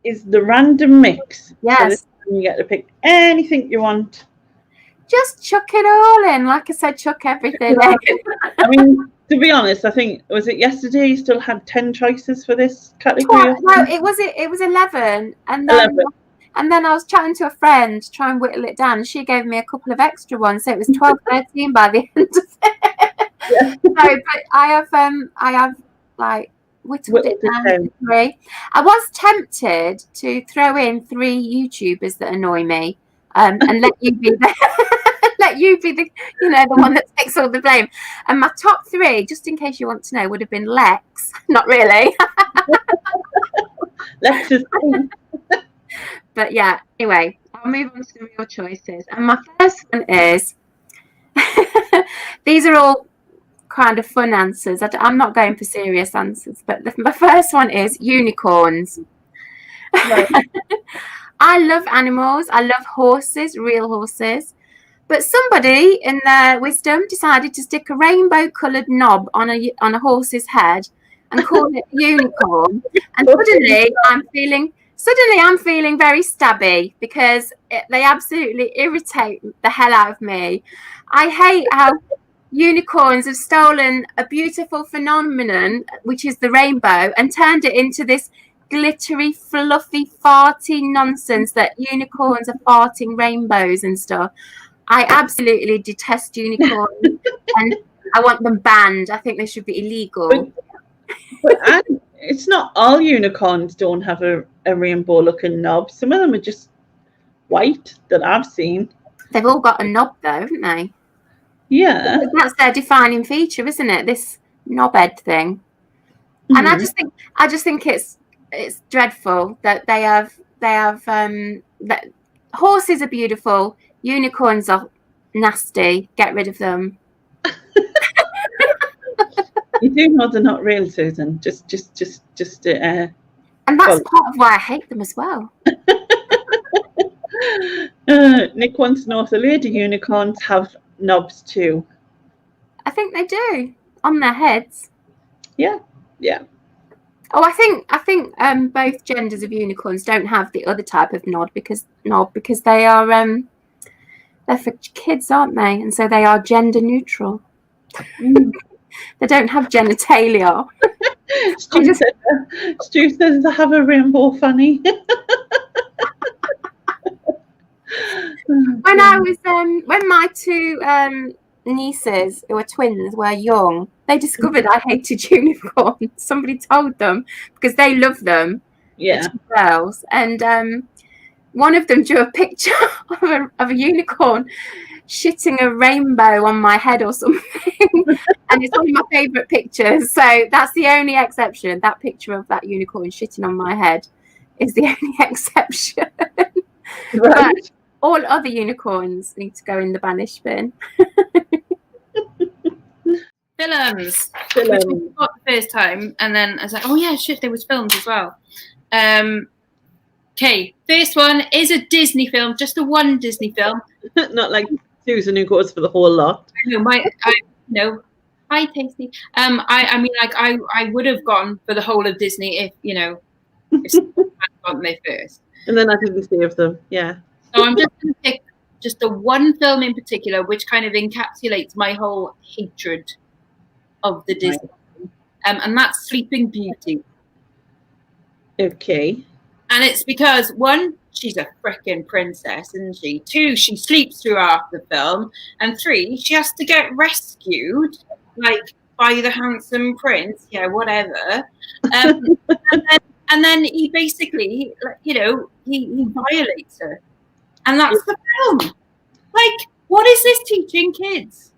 is the random mix. Yes. So this time you get to pick anything you want. Just chuck it all in. Like I said, chuck everything in. I mean, to be honest, I think, was it yesterday you still had 10 choices for this category? No, it was 11, and then 11. And then I was chatting to a friend to try and whittle it down. She gave me a couple of extra ones, so it was 12, 13 by the end of it. Yeah. So, but I have like whittled it down to 3. I was tempted to throw in 3 YouTubers that annoy me, and let you be the the one that takes all the blame. And my top 3, just in case you want to know, would have been Lex. Not really. Lex is cool. But yeah, anyway, I'll move on to the real choices. And my first one is, these are all kind of fun answers. I'm not going for serious answers, but my first one is unicorns. Right. I love animals. I love horses, real horses. But somebody in their wisdom decided to stick a rainbow-coloured knob on a horse's head and call it a unicorn. And suddenly I'm feeling very stabby because they absolutely irritate the hell out of me. I hate how unicorns have stolen a beautiful phenomenon, which is the rainbow, and turned it into this glittery, fluffy, farty nonsense that unicorns are farting rainbows and stuff. I absolutely detest unicorns and I want them banned. I think they should be illegal. But it's not all unicorns don't have a rainbow looking knob. Some of them are just white that I've seen. They've all got a knob though, haven't they? Yeah. Because that's their defining feature, isn't it? This knobhead thing. Mm-hmm. And I just think it's dreadful that they have that horses are beautiful, unicorns are nasty. Get rid of them. You do know they're not real, Susan. Just. And that's part of why I hate them as well. Nick wants to know if the lady unicorns have knobs too. I think they do on their heads. Yeah. Oh, I think both genders of unicorns don't have the other type of knob because they are they're for kids, aren't they? And so they are gender neutral. They don't have genitalia. Stu says they have a rainbow fanny. When my 2 nieces who are twins were young, they discovered I hated unicorns. Somebody told them because they love them. Yeah, girls, and one of them drew a picture of a unicorn shitting a rainbow on my head or something, and it's one of my favourite pictures. So that's the only exception. That picture of that unicorn shitting on my head is the only exception. Right. But all other unicorns need to go in the Banish bin. Films. Which we got the first time, and then I was like, oh yeah, shit, there was films as well. Okay, first one is a Disney film, just the one Disney film. Not like Susan who goes for the whole lot. Hi Tasty. I mean, like I would have gone for the whole of Disney if someone had gone there first. And then I didn't save them. Yeah. So I'm just going to pick just the one film in particular, which kind of encapsulates my whole hatred of the Disney, and that's Sleeping Beauty. Okay. And it's because 1, she's a freaking princess, isn't she? 2, she sleeps through half the film, and 3, she has to get rescued, like by the handsome prince. Yeah, whatever. And then he basically, he violates her, and that's the film. Like, what is this teaching kids?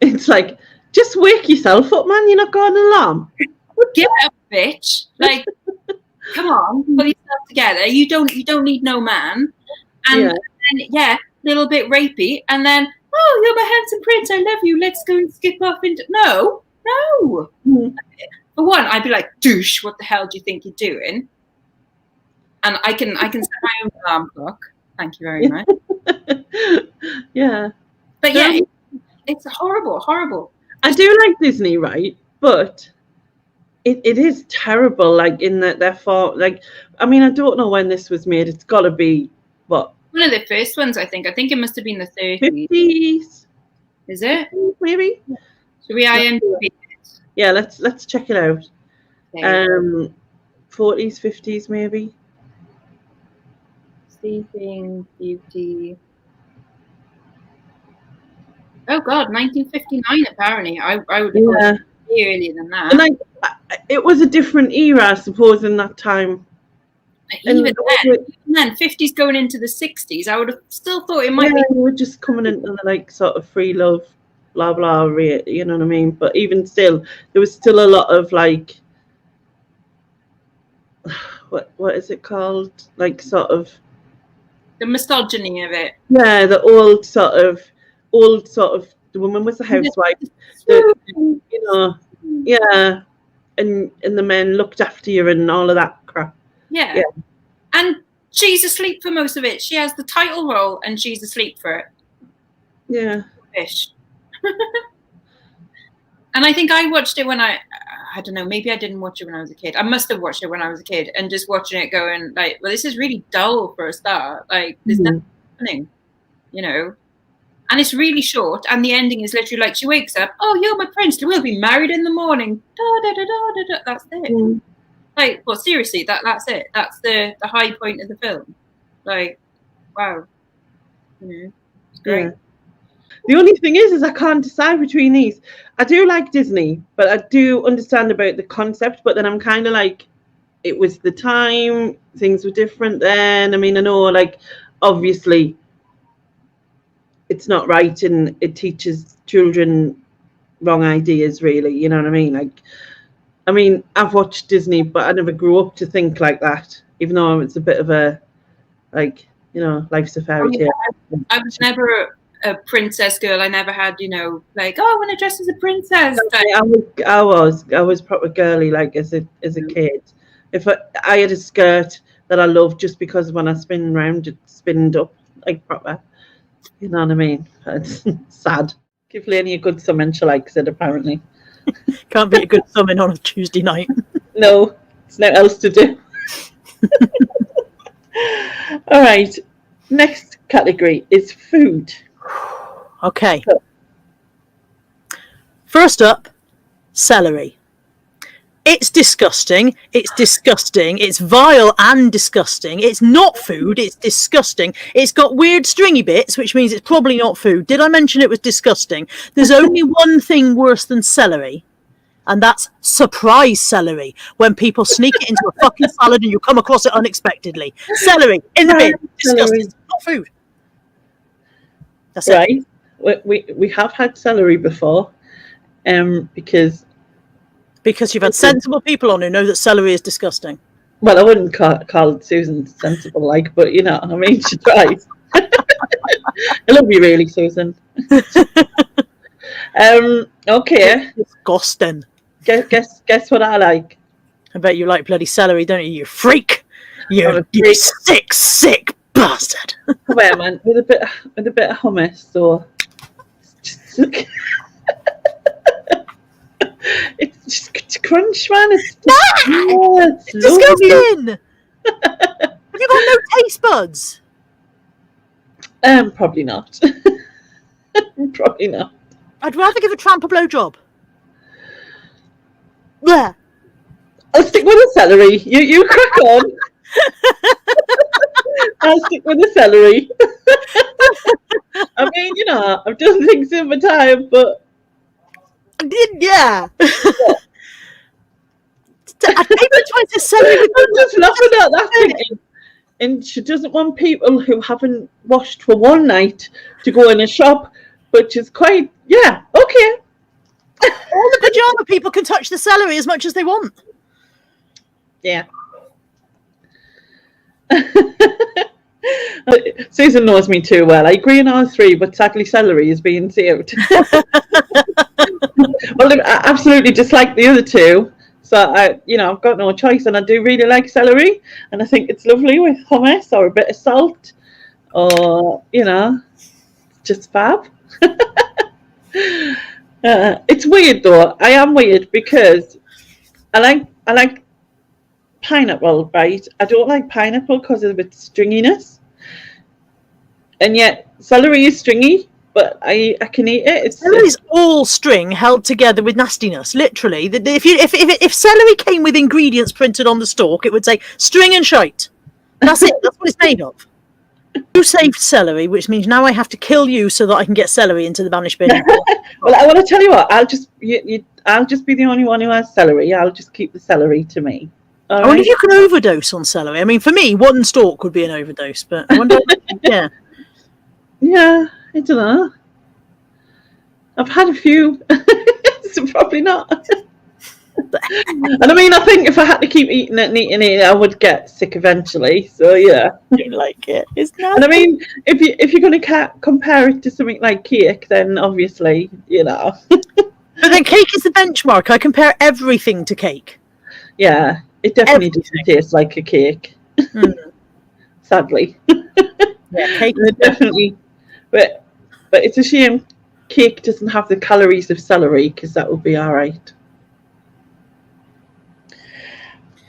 It's like, just wake yourself up, man. You're not going along. Get up, bitch. Like, come on, pull yourself together. You don't need no man. And then, little bit rapey. And then, oh, you're my handsome prince. I love you. Let's go and skip off into... No. Mm. For one, I'd be like, douche, what the hell do you think you're doing? And I can set my own alarm clock. Thank you very much. Yeah. But yeah, it's horrible. I do like Disney, right? But It is terrible, like in that therefore, like, I mean, I don't know when this was made. It's got to be what, One of the first ones, I think. I think it must have been the 30s. 50s, Is it? maybe. Should we IMDb it? Yeah, let's check it out. Okay. 40s, 50s, maybe. Sleeping Beauty. Oh God, 1959. Apparently, I would have thought earlier than that. And like, it was a different era, I suppose, in that time. Even then, 50s going into the 60s, I would have still thought it might be. We were just coming into the like sort of free love, blah blah, you know what I mean? But even still, there was still a lot of like, what is it called? Like sort of The misogyny of it. Yeah, the old sort of the woman was the housewife, you know, yeah, and the men looked after you and all of that crap. Yeah. And she's asleep for most of it. She has the title role and she's asleep for it. Yeah. Fish. And I think I watched it when I don't know, maybe I didn't watch it when I was a kid. I must have watched it when I was a kid and just watching it going like, well, this is really dull for a start. Like, there's nothing happening, you know. And it's really short, and the ending is literally like she wakes up, oh, you're my prince, we'll be married in the morning. Da, da, da, da, da, da. That's it. Like, well, seriously, that's it. That's the high point of the film. Like, wow. It's great. Yeah. The only thing is I can't decide between these. I do like Disney, but I do understand about the concept, but then I'm kind of like, it was the time, things were different then. I mean, I know, like, obviously, it's not right and it teaches children wrong ideas, really, you know what I mean? Like, I mean, I've watched Disney, but I never grew up to think like that, even though it's a bit of a, like, you know, life's a fairy tale. I was never a princess girl. I never had, you know, like, oh, I want to dress as a princess. I was proper girly, like, as a kid. If I had a skirt that I loved just because when I spin around, it spinned up, like, proper. You know what I mean? It's sad. Give Lainey a good summon, she likes it, apparently. Can't be a good summon on a Tuesday night. No, there's no else to do. All right. Next category is food. Okay. First up, celery. It's disgusting. It's disgusting. It's vile and disgusting. It's not food. It's disgusting. It's got weird stringy bits, which means it's probably not food. Did I mention it was disgusting? There's only one thing worse than celery, and that's surprise celery, when people sneak it into a fucking salad and you come across it unexpectedly. Celery in the bin. Disgusting. It's not food. That's right. We have had celery before, because you've had sensible people on who know that celery is disgusting. Well, I wouldn't call Susan sensible, like, but you know, I mean, she tries. I love you, really, Susan. Okay. Disgusting. Guess what I like. I bet you like bloody celery, don't you? You freak. You sick bastard. Come here, man, with a bit of hummus, or just. It's just crunch, man. It's disgusting. Have you got no taste buds? Probably not. Probably not. I'd rather give a tramp a blowjob. There. I'll stick with the celery. You crack on. I'll stick with the celery. I mean, you know, I've done things in my time, but. Yeah. I'm just laughing at that thing. And she doesn't want people who haven't washed for one night to go in a shop, which is quite, yeah, okay. All the pajama people can touch the celery as much as they want. Yeah. Susan knows me too well. I agree on all three, but sadly celery is being saved. Well, I absolutely dislike the other two, so I've got no choice, and I do really like celery, and I think it's lovely with hummus or a bit of salt, or just fab. It's weird though. I am weird because I like pineapple, right? I don't like pineapple because of its stringiness, and yet celery is stringy, but I can eat it. Celery's all string held together with nastiness. Literally, if celery came with ingredients printed on the stalk, it would say string and shite. That's it. That's what it's made of. You saved celery, which means now I have to kill you so that I can get celery into the Banish bin. Well, I want to tell you what. I'll just be the only one who has celery. I'll just keep the celery to me. I wonder if you can overdose on celery. I mean, for me, one stalk would be an overdose, but I wonder. Yeah. Yeah, I don't know. I've had a few, so probably not. And I mean, I think if I had to keep eating it, I would get sick eventually. So yeah, you like it. It's nice. And I mean, if you're going to compare it to something like cake, then obviously, you know. But then cake is the benchmark. I compare everything to cake. Yeah, it definitely doesn't taste like a cake. Sadly. Yeah, cake is definitely. But it's a shame cake doesn't have the calories of celery, because that would be all right.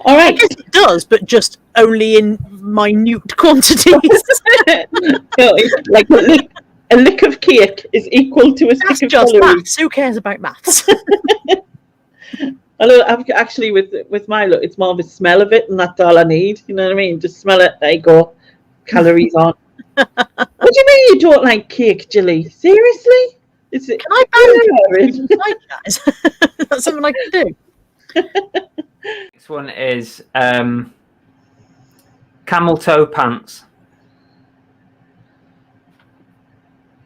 All right. I guess it does, but just only in minute quantities. Like a lick of cake is equal to a stick of just celery. maths. Who cares about maths? Although actually with Milo, it's more of a smell of it, and that's all I need. You know what I mean? Just smell it. There you go. Calories on. What do you mean you don't like cake, Jilly? Seriously? Is it? Can I ban like that? Is that something I can do? Next one is camel toe pants.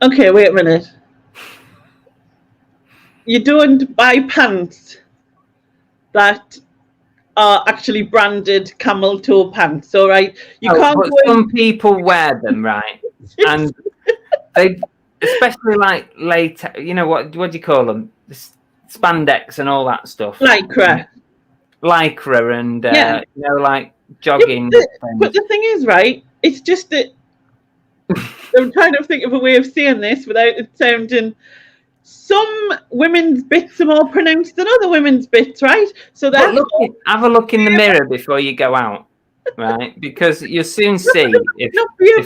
Okay, wait a minute. You don't buy pants that are actually branded camel toe pants, all right? You can't. But some people wear them, right? And they, especially like latex. You know what do you call them? Spandex and all that stuff. Lycra and you know, like jogging. But the thing is, right? It's just that I'm trying to think of a way of saying this without it sounding. Some women's bits are more pronounced than other women's bits, right? So that have a look in the mirror before you go out, right? Because you'll soon see if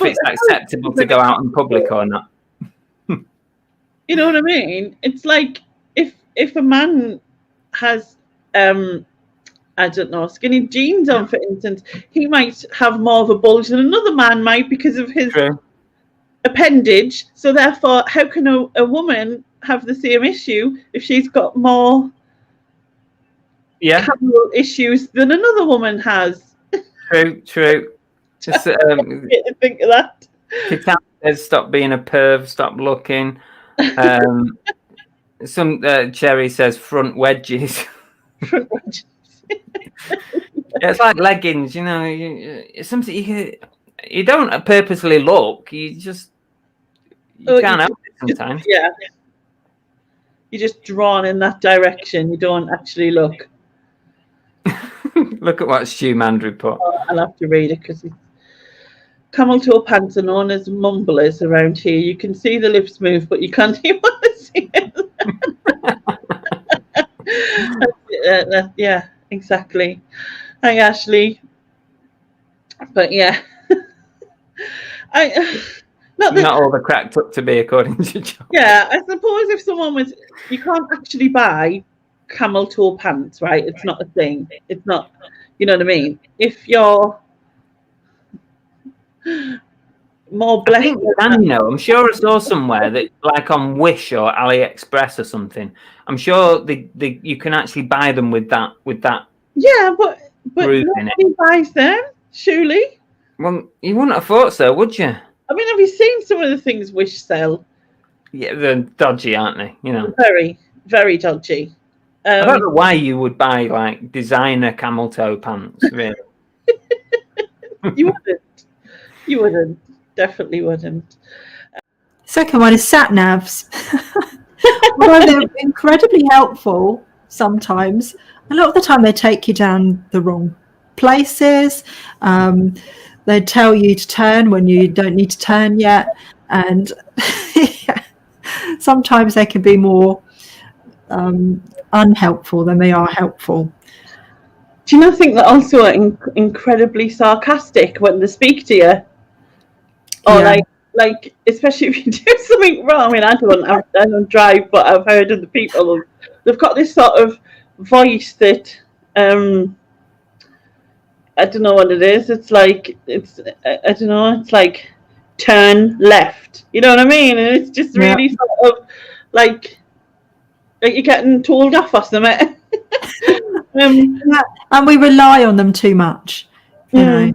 it's acceptable to go out in public or not. You know what I mean? It's like if a man has I don't know, skinny jeans on, for instance, he might have more of a bulge than another man might because of his appendage. So therefore, how can a woman have the same issue if she's got more camel issues than another woman has? True. Just think of that. Kitan says, "Stop being a perv. Stop looking." Some Cherry says, "Front wedges." Front wedges. Yeah, it's like leggings, you know. It's something you don't purposely look. You can't help it sometimes. Yeah. You're just drawn in that direction. You don't actually look. Look at what Stu Mandry put. I'll have to read it because camel toe pants are known as mumblers around here. You can see the lips move, but you can't even want to see it. Yeah, exactly. Hi, Ashley. But yeah, not all the cracked up to be, according to John. Yeah, I suppose if someone was, you can't actually buy camel toe pants, right? It's not a thing. It's not, you know what I mean? If you're more blessed, I think you can, you know. I'm sure I saw somewhere that, like on Wish or AliExpress or something. I'm sure you can actually buy them with that. Yeah, but nobody buys them, surely. Well, you wouldn't have thought so, would you? I mean, have you seen some of the things Wish sell? Yeah, they're dodgy, aren't they? You know, very, very dodgy. I don't know why you would buy like designer camel toe pants. Really, you wouldn't. You wouldn't. Definitely wouldn't. Second one is sat navs. Well, they're incredibly helpful sometimes. A lot of the time, they take you down the wrong places. They tell you to turn when you don't need to turn yet, and sometimes they can be more unhelpful than they are helpful. do you not think that also are incredibly sarcastic when they speak to you? Or like especially if you do something wrong. I mean, I don't drive, but I've heard of the people. They've got this sort of voice that I don't know what it is. It's like I don't know. It's like turn left. You know what I mean? And it's just really sort of like you're getting told off or something. And we rely on them too much. You know.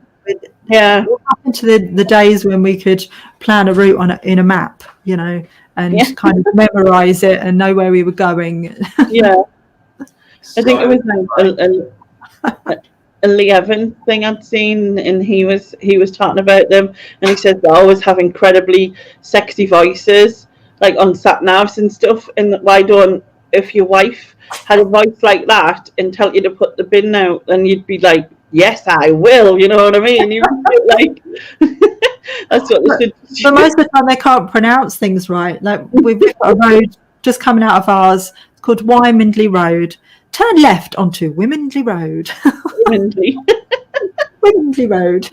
Yeah. What happened to the days when we could plan a route in a map, you know, and kind of memorize it and know where we were going? Yeah. I think it was like a Lee Evans thing I'd seen, and he was talking about them, and he said they always have incredibly sexy voices, like on sat navs and stuff. And why don't, if your wife had a voice like that and tell you to put the bin out, then you'd be like, yes, I will. You know what I mean? You like that's what they should. But most of the time, they can't pronounce things right. Like we've got a road just coming out of ours. It's called Wymondley Road. Turn left onto Wymondley Road. Wymondley. Wymondley Road.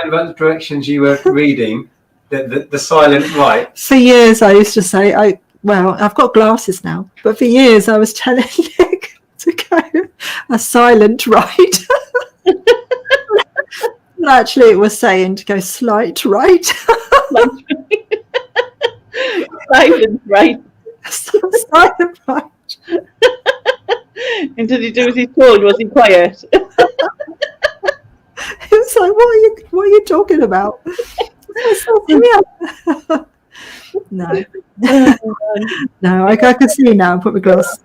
About the directions you were reading, the silent right. For years, I used to say, I've got glasses now, but for years I was telling Nick to go a silent right. And actually, it was saying to go slight right. Silent right. Silent right. And did he do as he told? Was he quiet? It was like, what are you talking about? No. No, I can see now. Put my glasses.